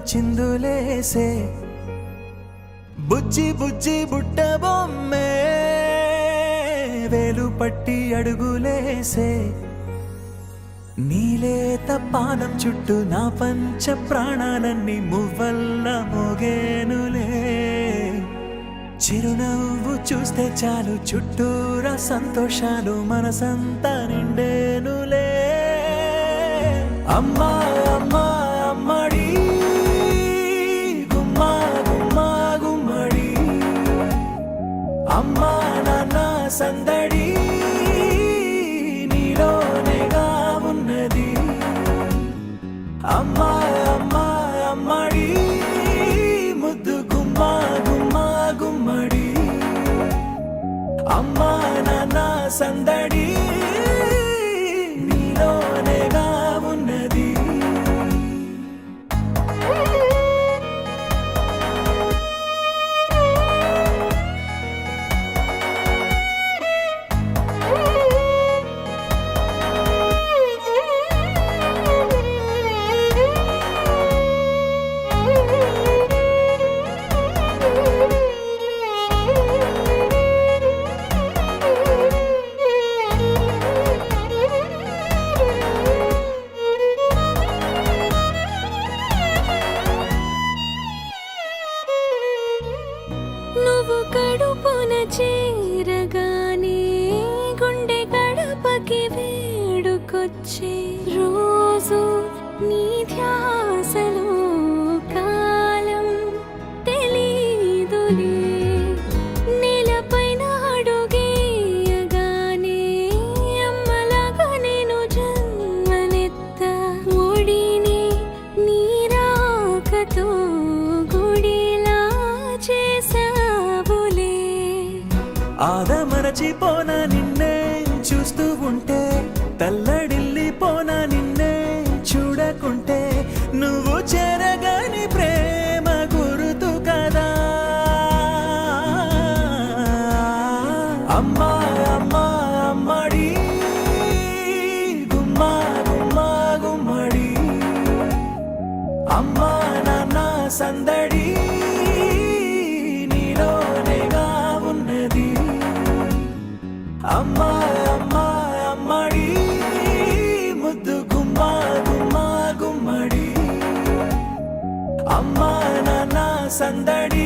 చిందులేసే బుజ్జి బుజ్జి బుట్ట బొమ్మే వేలు పట్టి అడుగులేసే నీలేత పానం చుట్టూ నా పంచ ప్రాణాలన్నీ మువ్వల్ల మోగేనులే చిరునవ్వు చూస్తే చాలు చుట్టూరా సంతోషాలు మనసంతా నిండేనులే అమ్మా అమ్మా అమ్మడి గుమ్మా గుమ్మా గుమ్మడి అమ్మా నాన్న సందడి నీలోనేగా ఉన్నది అమ్మా అమ్మా అమ్మడి ముద్దు గుమ్మా గుమ్మా గుమ్మడి అమ్మా నాన్న సందడి నీలోనేగా ఉన్నది నువ్వు కడుపున చేరగానే గుండె గడపకి వేడుకొచ్చే రోజు నీ ధ్యాసలో కాలం తెలీదులే నేలపైన అడుగేయగానే అమ్మలాగా నేను జన్మనెత్త ఒడిని నీ రాకతో గుడిలా చేసావులే ఆదమరచిపోనా నిన్నే చూస్తూ ఉంటే తల్లడిల్లిపోనా నిన్నే చూడకుంటే నువ్వు చెరగని ప్రేమ గురుతు కదా అమ్మా అమ్మా అమ్మడి గుమ్మా గుమ్మా గుమ్మడి అమ్మా నాన్న సందడి నీలోనేగా ఉన్నది అమ్మా అమ్మా అమ్మడి ముద్దు గుమ్మా గుమ్మా గుమ్మడి అమ్మా నాన్న సందడి